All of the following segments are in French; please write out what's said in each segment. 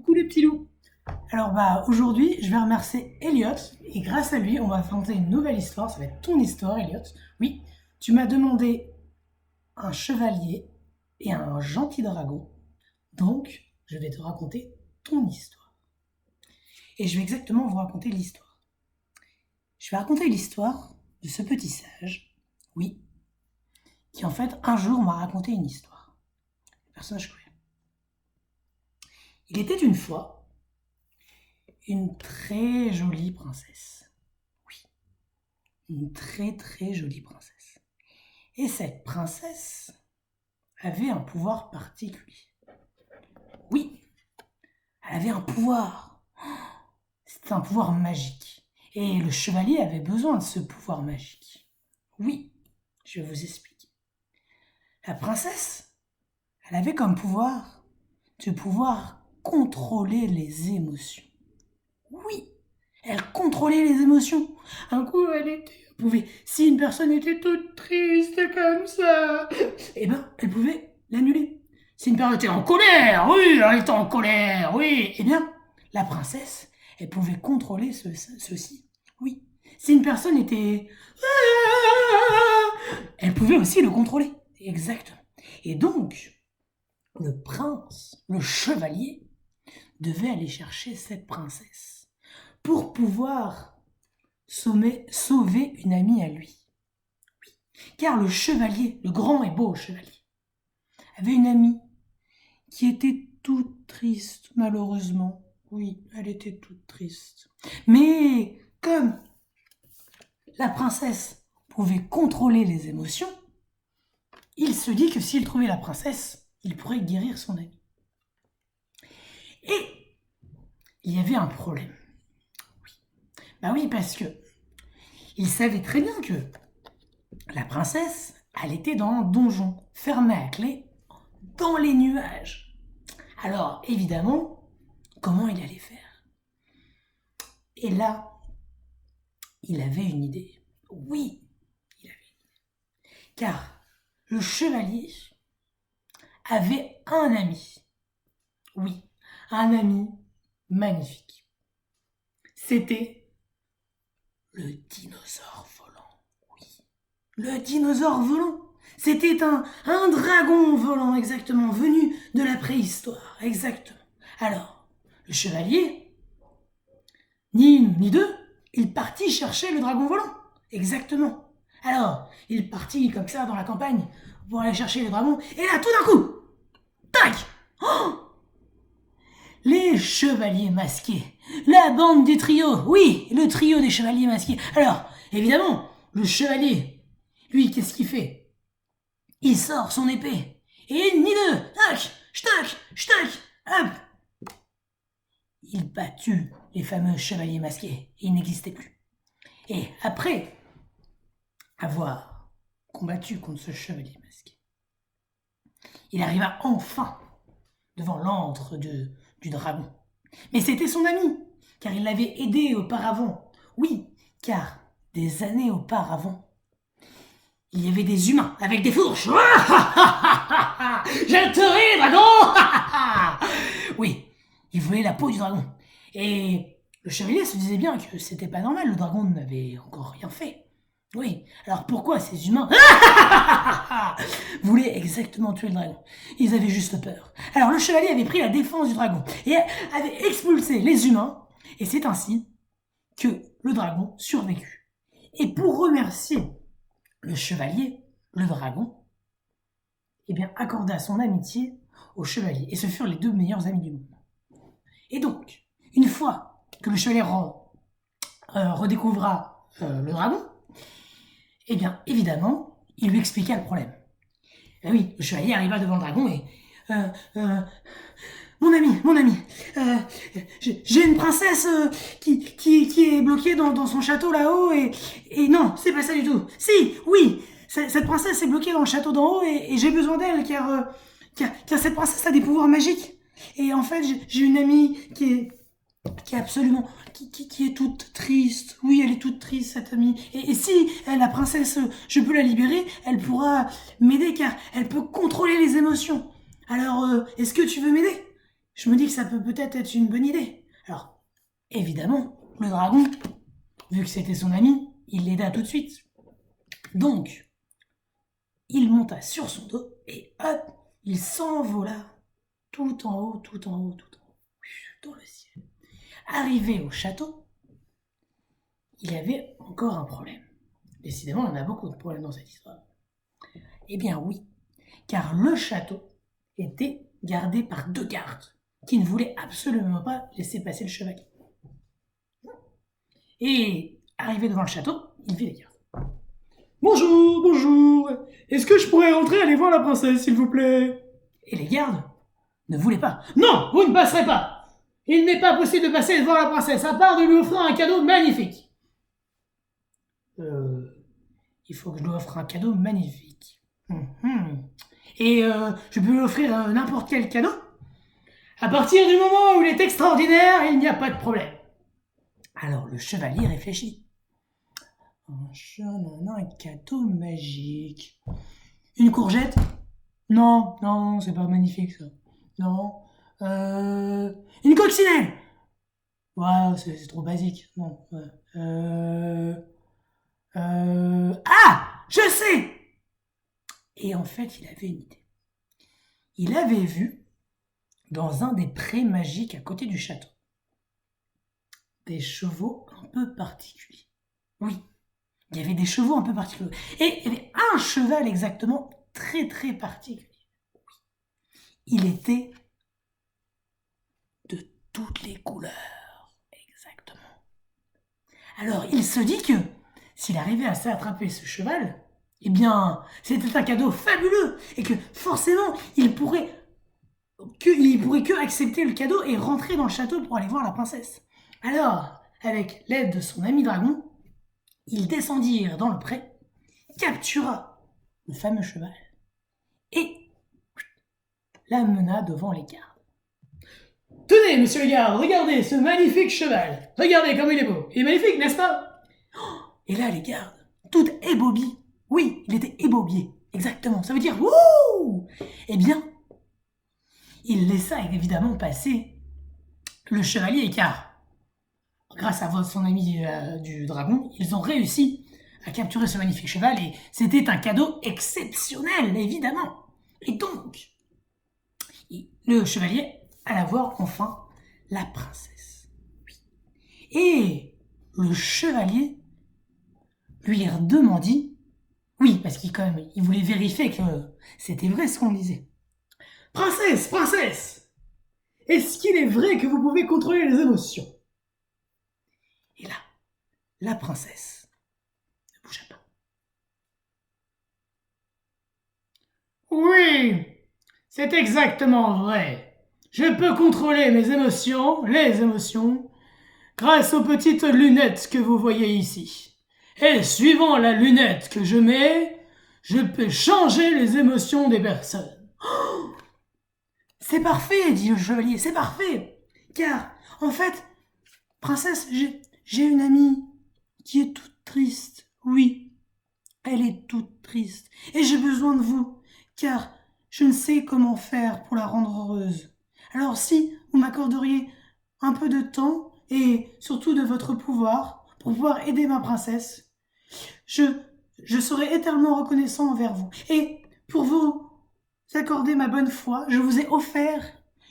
Coucou les petits loups. Alors aujourd'hui, je vais remercier Elliot et grâce à lui, on va tenter une nouvelle histoire. Ça va être ton histoire, Elliot. Oui, tu m'as demandé un chevalier et un gentil dragon. Donc, je vais te raconter ton histoire. Et je vais exactement vous raconter l'histoire. Je vais raconter l'histoire de ce petit sage, oui, qui en fait un jour m'a raconté une histoire. Le personnage cruel. Il était une fois une très jolie princesse. Oui, une très très jolie princesse. Et cette princesse avait un pouvoir particulier. Oui, elle avait un pouvoir. C'était un pouvoir magique. Et le chevalier avait besoin de ce pouvoir magique. Oui, je vais vous expliquer. La princesse, elle avait comme pouvoir de pouvoir contrôler les émotions. Oui, elle contrôlait les émotions. Un coup, elle pouvait, si une personne était toute triste comme ça, eh ben, elle pouvait l'annuler. Si une personne était en colère, oui, elle était en colère, oui, eh bien, la princesse, elle pouvait contrôler ceci. Oui. Si une personne était, elle pouvait aussi le contrôler. Exactement. Et donc, le prince, le chevalier, devait aller chercher cette princesse pour pouvoir sauver une amie à lui. Oui. Car le chevalier, le grand et beau chevalier, avait une amie qui était toute triste, malheureusement. Oui, elle était toute triste. Mais comme la princesse pouvait contrôler les émotions, il se dit que s'il trouvait la princesse, il pourrait guérir son ami. Et il y avait un problème. Oui. Oui, parce que il savait très bien que la princesse, elle était dans un donjon, fermé à clé, dans les nuages. Alors, évidemment, comment il allait faire? Et là, il avait une idée. Oui, il avait une idée. Car le chevalier avait un ami. Oui, un ami magnifique. C'était le dinosaure volant. Oui, le dinosaure volant. C'était un dragon volant, exactement, venu de la préhistoire, exactement. Alors, le chevalier, ni une ni deux, il partit chercher le dragon volant, exactement. Alors, il partit comme ça dans la campagne pour aller chercher le dragon, et là, tout d'un coup, tac, oh, les chevaliers masqués, la bande du trio, oui, le trio des chevaliers masqués. Alors, évidemment, le chevalier, lui, qu'est-ce qu'il fait? Il sort son épée. Et une ni deux. Tac, tac, tac, hop. Il battu les fameux chevaliers masqués. Ils n'existaient plus. Et après avoir combattu contre ce chevalier masqué, il arriva enfin devant l'antre du dragon. Mais c'était son ami, car il l'avait aidé auparavant. Oui, car des années auparavant, il y avait des humains avec des fourches. Je te ris, dragon. Oui, il voulait la peau du dragon. Et le chevalier se disait bien que c'était pas normal, le dragon n'avait encore rien fait. Oui, alors pourquoi ces humains voulaient exactement tuer le dragon? Ils avaient juste peur. Alors le chevalier avait pris la défense du dragon et avait expulsé les humains, et c'est ainsi que le dragon survécut. Et pour remercier le chevalier, le dragon, eh bien, accorda son amitié au chevalier. Et ce furent les deux meilleurs amis du monde. Et donc, une fois que le chevalier redécouvra le dragon, eh bien, évidemment, il lui expliqua le problème. Et oui, le chevalier arriva devant le dragon et... mon ami, j'ai une princesse qui est bloquée dans son château là-haut et non, c'est pas ça du tout. Si, oui, cette princesse est bloquée dans le château d'en haut et j'ai besoin d'elle car cette princesse a des pouvoirs magiques. Et en fait, j'ai une amie qui est absolument, qui est toute triste. Oui, elle est toute triste, cette amie. Et si la princesse, je peux la libérer, elle pourra m'aider car elle peut contrôler les émotions. Alors, est-ce que tu veux m'aider? je me dis que ça peut peut-être être une bonne idée. Alors, évidemment, le dragon, vu que c'était son ami, il l'aida tout de suite. Donc, il monta sur son dos et hop, il s'envola tout en haut, tout en haut, tout en haut, dans le ciel. Arrivé au château, il y avait encore un problème. Décidément, il y en a beaucoup de problèmes dans cette histoire. Eh bien oui, car le château était gardé par 2 gardes qui ne voulaient absolument pas laisser passer le chevalier. Et arrivé devant le château, il vit les gardes. Bonjour, bonjour. Est-ce que je pourrais rentrer aller voir la princesse, s'il vous plaît? Et les gardes ne voulaient pas. Non, vous ne passerez pas. Il n'est pas possible de passer devant la princesse, à part de lui offrir un cadeau magnifique. Il faut que je lui offre un cadeau magnifique. Et je peux lui offrir n'importe quel cadeau. À partir du moment où il est extraordinaire, il n'y a pas de problème. Alors le chevalier réfléchit. Un cadeau magique. Une courgette? Non, non, c'est pas magnifique ça. Non. Une coccinelle? Ouais, c'est trop basique. Non. Ah! Je sais! Et en fait, il avait une idée. Il avait vu, dans un des prés magiques à côté du château, des chevaux un peu particuliers. Oui, il y avait des chevaux un peu particuliers. Et il y avait un cheval exactement très très particulier. Il était de toutes les couleurs. Exactement. Alors, il se dit que s'il arrivait à s'attraper ce cheval, eh bien, c'était un cadeau fabuleux et que forcément, il pourrait que accepter le cadeau et rentrer dans le château pour aller voir la princesse. Alors, avec l'aide de son ami dragon, ils descendirent dans le pré, captura le fameux cheval et l'amena devant les gardes. Tenez, monsieur le garde, regardez ce magnifique cheval. Regardez comme il est beau. Il est magnifique, n'est-ce pas? Et là, les gardes, tout ébobis. Oui, il était ébobié. Exactement. Ça veut dire wouh! Eh bien, il laissa évidemment passer le chevalier, car grâce à son ami du dragon, ils ont réussi à capturer ce magnifique cheval et c'était un cadeau exceptionnel, évidemment. Et donc, le chevalier alla voir enfin la princesse. Et le chevalier lui redemandit, oui, parce qu'il quand même, il voulait vérifier que c'était vrai ce qu'on disait. Princesse, princesse, est-ce qu'il est vrai que vous pouvez contrôler les émotions? Et là, la princesse ne bougea pas. Oui, c'est exactement vrai. Je peux contrôler mes émotions, les émotions, grâce aux petites lunettes que vous voyez ici. Et suivant la lunette que je mets, je peux changer les émotions des personnes. Oh, c'est parfait, dit le chevalier, c'est parfait. Car, en fait, princesse, j'ai une amie qui est toute triste. Oui, elle est toute triste. Et j'ai besoin de vous, car je ne sais comment faire pour la rendre heureuse. Alors si vous m'accorderiez un peu de temps et surtout de votre pouvoir pour pouvoir aider ma princesse, je serai éternellement reconnaissant envers vous. Et pour vous accorder ma bonne foi, je vous ai offert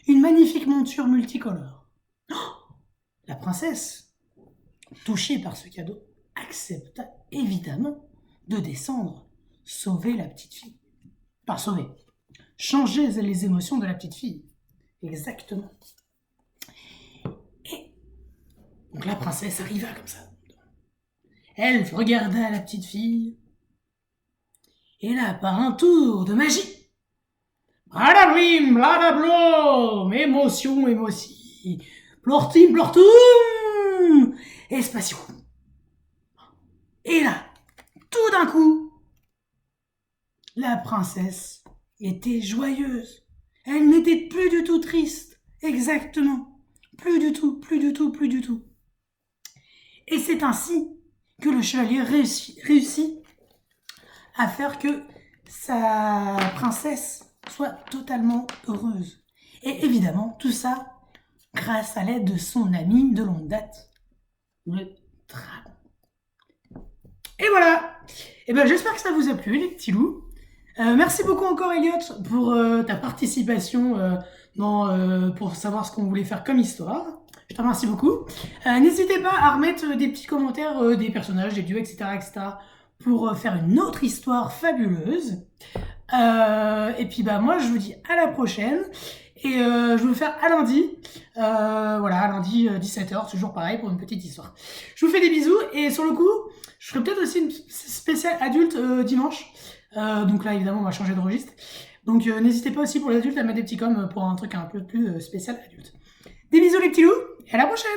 une magnifique monture multicolore. Oh, la princesse, touchée par ce cadeau, accepta évidemment de descendre, sauver la petite fille. Pas sauver, changer les émotions de la petite fille. Exactement. Et donc la princesse arriva comme ça. Elle regarda la petite fille. Et là, par un tour de magie, bladablim, bladablom, émotion, émotion, plortim, plortum, espation. Et là, tout d'un coup, la princesse était joyeuse. Elle n'était plus du tout triste. Exactement. Plus du tout, plus du tout, plus du tout. Et c'est ainsi que le chevalier réussit à faire que sa princesse soit totalement heureuse. Et évidemment, tout ça grâce à l'aide de son ami de longue date, le dragon. Et voilà. Et ben j'espère que ça vous a plu, les petits loups. Merci beaucoup encore, Elliot, pour ta participation pour savoir ce qu'on voulait faire comme histoire. Je te remercie beaucoup. N'hésitez pas à remettre des petits commentaires des personnages, des dieux, etc., etc., pour faire une autre histoire fabuleuse. Et puis bah moi je vous dis à la prochaine. Et je vais vous faire à lundi. Voilà, à lundi 17h, toujours pareil pour une petite histoire. Je vous fais des bisous et sur le coup, je ferai peut-être aussi une spéciale adulte dimanche. Donc là évidemment on va changer de registre. Donc n'hésitez pas aussi pour les adultes à mettre des petits coms pour un truc un peu plus spécial adulte. Des bisous les petits loups et à la prochaine.